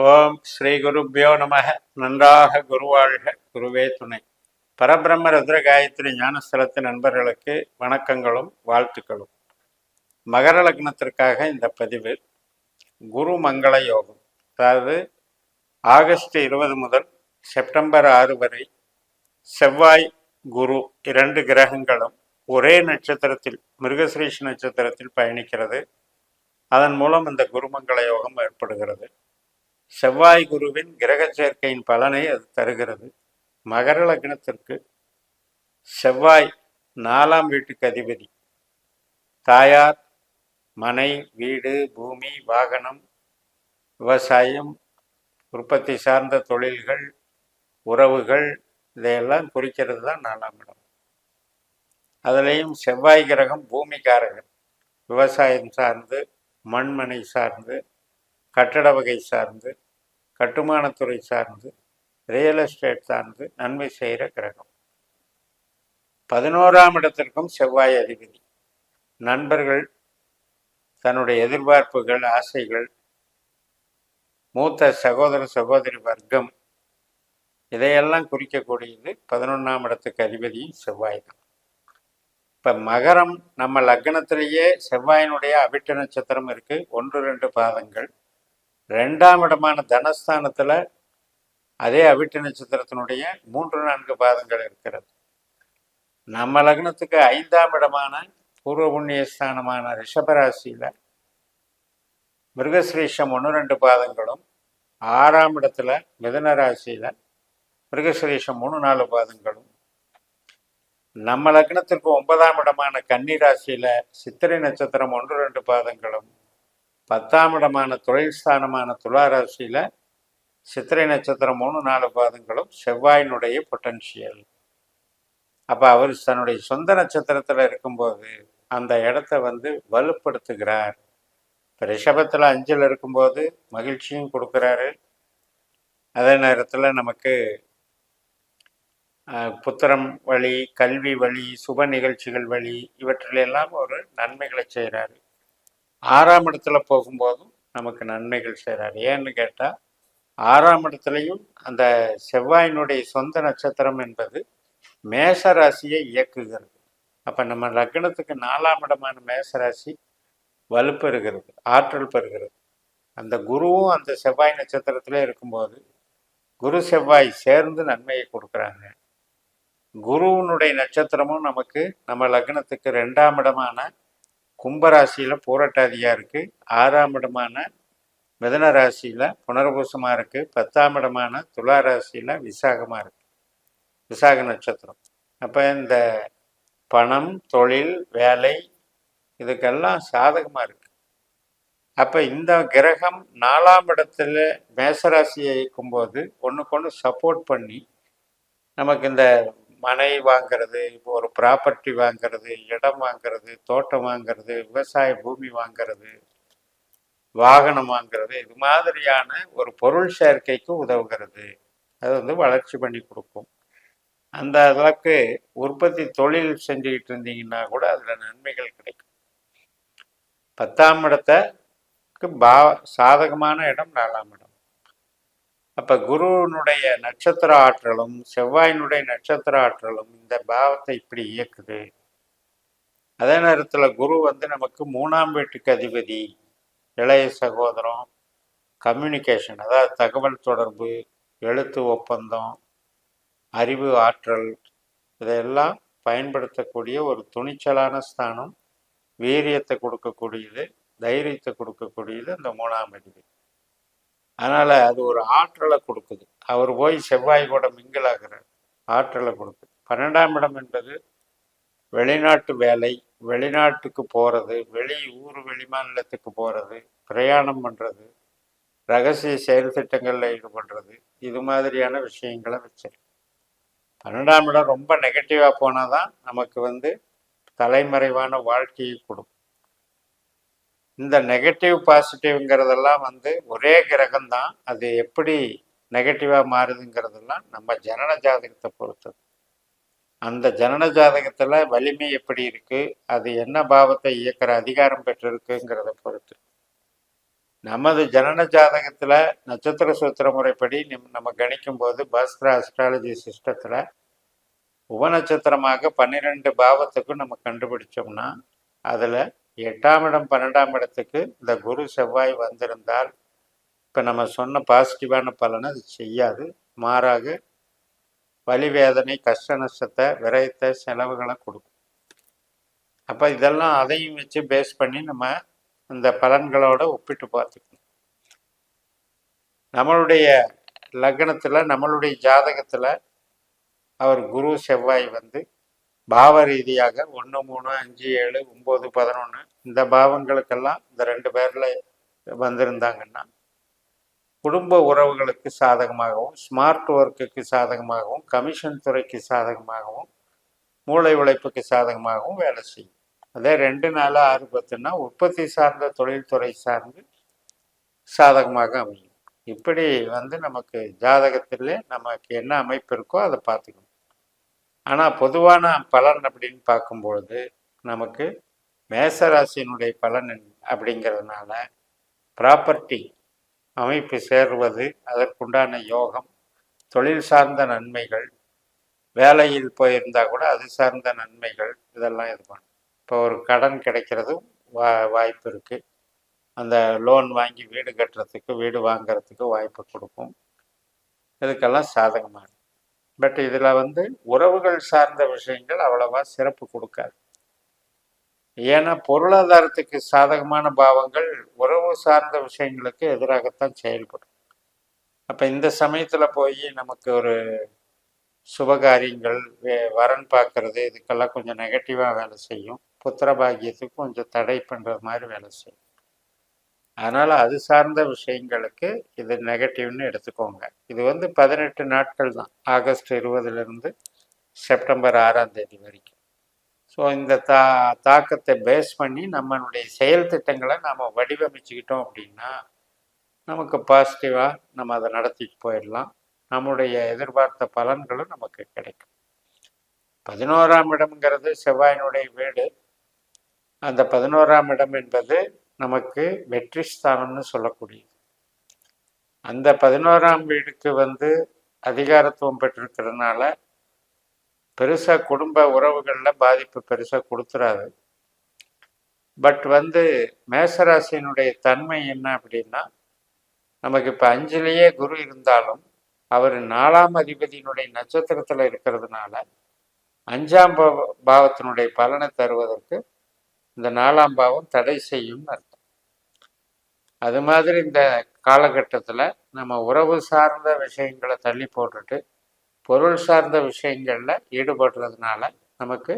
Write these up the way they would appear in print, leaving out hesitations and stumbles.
ஓம் ஸ்ரீ குருப்பியோ நமக. நன்றாக குருவாழ்க, குருவே துணை. பரபிரம்ம ருத்ர காயத்ரி ஞானஸ்தலத்து நண்பர்களுக்கு வணக்கங்களும் வாழ்த்துக்களும். மகர லக்னத்திற்காக இந்த பதிவு. குரு மங்கள யோகம், அதாவது ஆகஸ்ட் 20 முதல் செப்டம்பர் 6 வரை செவ்வாய் குரு 2 கிரகங்களும் ஒரே நட்சத்திரத்தில், மிருகசிரீஷ நட்சத்திரத்தில் பயணிக்கிறது. அதன் மூலம் இந்த குருமங்கள யோகம் ஏற்படுகிறது. செவ்வாய் குருவின் கிரக சேர்க்கையின் பலனை அது தருகிறது. மகர லக்னத்திற்கு செவ்வாய் 4ஆம் வீட்டுக்கு அதிபதி. தாயார், மனை, வீடு, பூமி, வாகனம், விவசாயம், உற்பத்தி சார்ந்த தொழில்கள், உறவுகள், இதையெல்லாம் குறிக்கிறது தான் 4ஆம் இடம். அதுலேயும் செவ்வாய் கிரகம் பூமிக்காரகன். விவசாயம் சார்ந்து, மண்மனை சார்ந்து, கட்டட வகை சார்ந்து, கட்டுமானத்துறை சார்ந்து, ரியல் எஸ்டேட் சார்ந்து நன்மை செய்கிற கிரகம். 11ஆம் இடத்திற்கும் செவ்வாய் அதிபதி. நண்பர்கள், தன்னுடைய எதிர்பார்ப்புகள், ஆசைகள், மூத்த சகோதர சகோதரி வர்க்கம், இதையெல்லாம் குறிக்கக்கூடியது 11ஆம் இடத்துக்கு அதிபதியும் செவ்வாய் தான். இப்போ மகரம், நம்ம லக்னத்திலேயே செவ்வாயினுடைய அவிட்ட நட்சத்திரம் இருக்கு, 1-2 பாதங்கள். 2ஆம் இடமான தனஸ்தானத்தில் அதே அவிட்ட நட்சத்திரத்தினுடைய 3-4 பாதங்கள் இருக்கிறது. நம்ம லக்னத்துக்கு 5ஆம் இடமான பூர்வ புண்ணியஸ்தானமான ரிஷபராசியில் மிருகசிரீஷம் 1-2 பாதங்களும், 6ஆம் இடத்துல மிதுன ராசியில் மிருகசிரீஷம் 3-4 பாதங்களும், நம்ம லக்னத்திற்கு 9ஆம் இடமான கன்னி ராசியில் சித்திரை நட்சத்திரம் 1-2 பாதங்களும், 10ஆம் இடமான தொழில் ஸ்தானமான துலா ராசியில் சித்திரை நட்சத்திரம் 3-4 பாதங்களும் செவ்வாயினுடைய பொட்டன்ஷியல். அப்போ அவர் தன்னுடைய சொந்த நட்சத்திரத்தில் இருக்கும்போது அந்த இடத்த வலுப்படுத்துகிறார். இப்போ ரிஷபத்தில் 5ல் இருக்கும்போது மகிழ்ச்சியும் கொடுக்குறாரு. அதே நேரத்தில் நமக்கு புத்திரம் வழி, கல்வி வழி, சுப நிகழ்ச்சிகள் வழி, இவற்றிலெல்லாம் ஒரு நன்மைகளை செய்கிறாரு. 6ஆம் இடத்துல போகும்போதும் நமக்கு நன்மைகள் செய்கிறார். ஏன்னு கேட்டால் 6ஆம் இடத்துலையும் அந்த செவ்வாயினுடைய சொந்த நட்சத்திரம் என்பது மேச ராசியை இயக்குகிறது. அப்போ நம்ம லக்னத்துக்கு 4ஆம் இடமான மேசராசி வலுப்பெறுகிறது, ஆற்றல் பெறுகிறது. அந்த குருவும் அந்த செவ்வாய் நட்சத்திரத்திலே இருக்கும்போது குரு செவ்வாய் சேர்ந்து நன்மையை கொடுக்குறாங்க. குருவனுடைய நட்சத்திரமும் நமக்கு நம்ம லக்னத்துக்கு 2ஆம் இடமான கும்பராசியில் பூரட்டாதியாக இருக்குது, 6ஆம் இடமான மிதன ராசியில் புனர்பூசமாக இருக்குது, 10ஆம் இடமான துலா ராசியில் விசாகமாக இருக்குது, விசாக நட்சத்திரம். அப்போ இந்த பணம், தொழில், வேலை, இதுக்கெல்லாம் சாதகமாக இருக்கு. அப்போ இந்த கிரகம் 4ஆம் இடத்துல மேசராசியை இருக்கும்போது ஒன்றுக்கொன்று சப்போர்ட் பண்ணி நமக்கு இந்த மனை வாங்கிறது, இப்போ ஒரு ப்ராப்பர்ட்டி வாங்கிறது, இடம் வாங்கிறது, தோட்டம் வாங்கிறது, விவசாய பூமி வாங்கிறது, வாகனம் வாங்கிறது, இது மாதிரியான ஒரு பொருள் சேர்க்கைக்கு உதவுகிறது. அது வளர்ச்சி பண்ணி கொடுக்கும். அந்த அளவுக்கு உற்பத்தி தொழில் செஞ்சுக்கிட்டு இருந்தீங்கன்னா கூட அதில் நன்மைகள் கிடைக்கும். 10ஆம் இடத்துக்கு சாதகமான இடம் 4ஆம் இடம். அப்போ குருவினுடைய நட்சத்திர ஆற்றலும் செவ்வாயினுடைய நட்சத்திர ஆற்றலும் இந்த பாவத்தை இப்படி இயக்குது. அதே நேரத்தில் குரு நமக்கு 3ஆம் வீட்டுக்கு அதிபதி. இளைய சகோதரம், கம்யூனிகேஷன், அதாவது தகவல் தொடர்பு, எழுத்து ஒப்பந்தம், அறிவு ஆற்றல், இதையெல்லாம் பயன்படுத்தக்கூடிய ஒரு துணிச்சலான ஸ்தானம். வீரியத்தை கொடுக்கக்கூடியது, தைரியத்தை கொடுக்கக்கூடியது இந்த 3ஆம் அதிபதி. அதனால் அது ஒரு ஆற்றலை கொடுக்குது. அவர் போய் செவ்வாய் கூட மிங்கிள் ஆகிறார், ஆற்றலை கொடுக்குது. 12ஆம் இடம் என்பது வெளிநாட்டு வேலை, வெளிநாட்டுக்கு போகிறது, வெளி மாநிலத்துக்கு போகிறது, பிரயாணம் பண்ணுறது, ரகசிய செயல் திட்டங்களில் ஈடுபடுறது, இது மாதிரியான விஷயங்களை வச்சிருக்கு. 12ஆம் இடம் ரொம்ப நெகட்டிவாக போனால் தான் நமக்கு தலைமறைவான வாழ்க்கையை கொடுக்கும். இந்த நெகட்டிவ் பாசிட்டிவ்ங்கிறதெல்லாம் ஒரே கிரகம்தான். அது எப்படி நெகட்டிவாக மாறுதுங்கிறதெல்லாம் நம்ம ஜனன ஜாதகத்தை பொறுத்தது. அந்த ஜனன ஜாதகத்தில் வலிமை எப்படி இருக்குது, அது என்ன பாவத்தை இயக்கிற அதிகாரம் பெற்றிருக்குங்கிறத பொறுத்து. நமது ஜனன ஜாதகத்தில் நட்சத்திர சூத்திர முறைப்படி நம்ம கணிக்கும் போது பாஸ்கர அஸ்ட்ராலஜி சிஸ்டத்தில் உபநட்சத்திரமாக 12 பாவத்துக்கும் நம்ம கண்டுபிடிச்சோம்னா அதில் 8ஆம் இடம் 12ஆம் இடத்துக்கு இந்த குரு செவ்வாய் வந்திருந்தால் இப்போ நம்ம சொன்ன பாசிட்டிவான பலனை அது செய்யாது. மாறாக வலி வேதனை கஷ்ட நஷ்டத்தை விரயத்தை செலவுகளை கொடுக்கும். அப்போ இதெல்லாம் அதையும் வச்சு பேஸ் பண்ணி நம்ம இந்த பலன்களோட ஒப்பிட்டு பார்த்துக்கணும். நம்மளுடைய லக்னத்தில் நம்மளுடைய ஜாதகத்தில் அவர் குரு செவ்வாய் வந்து பாவ ரீதியாக 1, 3, 5, 7, 9, 11 இந்த பாவங்களுக்கெல்லாம் இந்த 2 பேரில் வந்திருந்தாங்கன்னா குடும்ப உறவுகளுக்கு சாதகமாகவும், ஸ்மார்ட் ஒர்க்குக்கு சாதகமாகவும், கமிஷன் துறைக்கு சாதகமாகவும், மூளை உழைப்புக்கு சாதகமாகவும் வேலை செய்யும். அதே 2, 4, 6, 10ன்னா உற்பத்தி சார்ந்த தொழில்துறை சார்ந்து சாதகமாக அமையும். இப்படி வந்து நமக்கு ஜாதகத்திலே நமக்கு என்ன அமைப்பு இருக்கோ அதை பார்த்துக்கணும். ஆனால் பொதுவான பலன் அப்படின்னு பார்க்கும்பொழுது நமக்கு மேசராசியினுடைய பலன் அப்படிங்கிறதுனால ப்ராப்பர்ட்டி அமைப்பு சேர்வது, அதற்குண்டான யோகம், தொழில் சார்ந்த நன்மைகள், வேலையில் போயிருந்தால் கூட அது சார்ந்த நன்மைகள், இதெல்லாம் இது பண்ணும். இப்போ ஒரு கடன் கிடைக்கிறதும் வாய்ப்பு இருக்குது. அந்த லோன் வாங்கி வீடு கட்டுறதுக்கு, வீடு வாங்கிறதுக்கு வாய்ப்பு கொடுக்கும். இதுக்கெல்லாம் சாதகமாக. பட் இதில் வந்து உறவுகள் சார்ந்த விஷயங்கள் அவ்வளவா சிறப்பு கொடுக்காது. ஏன்னா பொருளாதாரத்துக்கு சாதகமான பாவங்கள் உறவு சார்ந்த விஷயங்களுக்கு எதிராகத்தான் செயல்படும். அப்போ இந்த சமயத்தில் போய் நமக்கு ஒரு சுபகாரியங்கள் வரன் பார்க்கறது இதுக்கெல்லாம் கொஞ்சம் நெகட்டிவாக வேலை செய்யும். புத்திர பாக்கியத்துக்கு கொஞ்சம் தடை பண்ணுறது மாதிரி வேலை செய்யும். அதனால் அது சார்ந்த விஷயங்களுக்கு இது நெகட்டிவ்னு எடுத்துக்கோங்க. இது வந்து 18 நாட்கள் தான், ஆகஸ்ட் 20லிருந்து செப்டம்பர் 6ஆம் தேதி வரைக்கும். ஸோ இந்த தாக்கத்தை பேஸ் பண்ணி நம்மளுடைய செயல் திட்டங்களை நாம் வடிவமைச்சுக்கிட்டோம் அப்படின்னா நமக்கு பாசிட்டிவாக நம்ம அதை நடத்திட்டு போயிடலாம். நம்முடைய எதிர்பார்த்த பலன்களும் நமக்கு கிடைக்கும். 11ஆம் இடம்ங்கிறது செவ்வாயினுடைய வீடு. அந்த 11ஆம் இடம் என்பது நமக்கு வெற்றி ஸ்தானம்னு சொல்லக்கூடியது. அந்த 11ஆம் வீடுக்கு வந்து அதிகாரத்துவம் பெற்றிருக்கிறதுனால பெருசாக குடும்ப உறவுகளில் பாதிப்பு பெருசாக கொடுத்துறாது. பட் வந்து மேசராசியினுடைய தன்மை என்ன அப்படின்னா, நமக்கு இப்போ 5லேயே குரு இருந்தாலும் அவர் 4ஆம் அதிபதியினுடைய நட்சத்திரத்தில் இருக்கிறதுனால 5ஆம் பாவத்தினுடைய பலனை தருவதற்கு இந்த 4ஆம் பாவம் தடை செய்யும் அர்த்தம். அது மாதிரி இந்த காலகட்டத்தில் நம்ம உறவு சார்ந்த விஷயங்களை தள்ளி போட்டுட்டு பொருள் சார்ந்த விஷயங்களில் ஈடுபடுறதுனால நமக்கு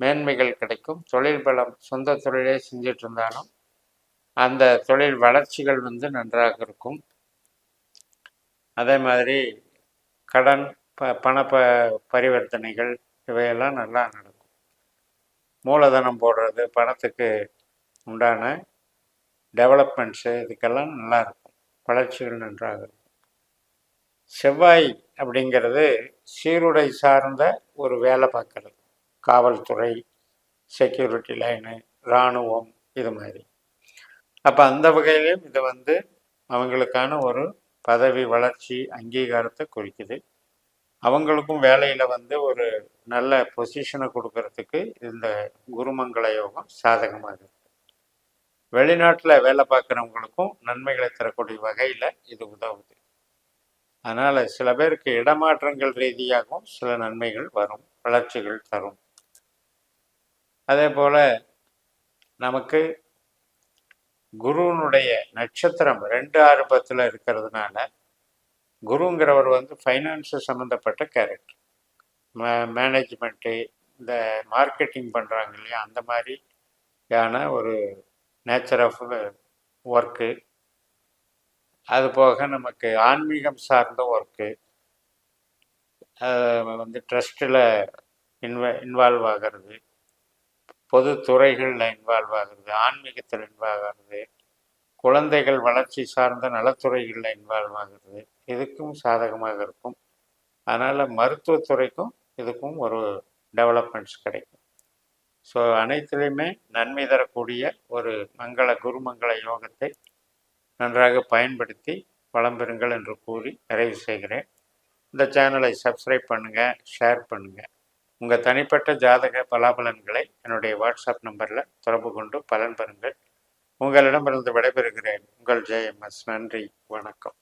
மேன்மைகள் கிடைக்கும். தொழில் பலம், சொந்த தொழிலே செஞ்சிட்டு இருந்தாலும் அந்த தொழில் வளர்ச்சிகள் வந்து நன்றாக இருக்கும். அதே மாதிரி கடன் பண பரிவர்த்தனைகள் இவையெல்லாம் நல்லா நடக்கும். மூலதனம் போடுறது, பணத்துக்கு உண்டான டெவலப்மெண்ட்ஸு இதுக்கெல்லாம் நல்லா இருக்கும். வளர்ச்சிகள் நன்றாக இருக்கும். செவ்வாய் அப்படிங்கிறது சீருடை சார்ந்த ஒரு வேலை பார்க்கறது, காவல்துறை, செக்யூரிட்டி லைனு, இராணுவம், இது மாதிரி. அப்போ அந்த வகையிலையும் இது வந்து அவங்களுக்கான ஒரு பதவி வளர்ச்சி அங்கீகாரத்தை குறிக்குது. அவங்களுக்கும் வேலையில் வந்து ஒரு நல்ல பொசிஷனை கொடுக்கறதுக்கு இந்த குருமங்கள யோகம் சாதகமாக இருக்குது. வெளிநாட்டில் வேலை பார்க்குறவங்களுக்கும் நன்மைகளை தரக்கூடிய வகையில் இது உதவுது. அதனால் சில பேருக்கு இடமாற்றங்கள் ரீதியாகவும் சில நன்மைகள் வரும், வளர்ச்சிகள் தரும். அதே போல் நமக்கு குருனுடைய நட்சத்திரம் 2, 6, 10 இருக்கிறதுனால குருங்கிறவர் வந்து ஃபைனான்ஸு சம்மந்தப்பட்ட கேரக்டர், மேனேஜ்மெண்ட்டு, இந்த மார்க்கெட்டிங் பண்ணுறாங்க இல்லையா, அந்த மாதிரியான ஒரு நேச்சர் ஆஃப் ஒர்க்கு. அது போக நமக்கு ஆன்மீகம் சார்ந்த ஒர்க்கு, வந்து ட்ரஸ்ட்டில் இன்வால்வ் ஆகிறது, பொது துறைகளில் இன்வால்வ் ஆகிறது, ஆன்மீகத்தில் இன்வால்வ் ஆகிறது, குழந்தைகள் வளர்ச்சி சார்ந்த நலத்துறைகளில் இன்வால்வ் ஆகிறது. இதுக்கும் சாதகமாக இருக்கும். அதனால் மருத்துவத்துறைக்கும் இதுக்கும் ஒரு டெவலப்மெண்ட்ஸ் கிடைக்கும். ஸோ அனைத்துலேயுமே நன்மை தரக்கூடிய ஒரு குருமங்கள யோகத்தை நன்றாக பயன்படுத்தி வளம் பெறுங்கள் என்று கூறி நிறைவு செய்கிறேன். இந்த சேனலை சப்ஸ்கிரைப் பண்ணுங்கள், ஷேர் பண்ணுங்கள். உங்கள் தனிப்பட்ட ஜாதக பலாபலன்களை என்னுடைய வாட்ஸ்அப் நம்பரில் தொடர்பு கொண்டு பலன் பெறுங்கள். உங்களிடமிருந்து விடைபெறுகிறேன். உங்கள் JMS. நன்றி, வணக்கம்.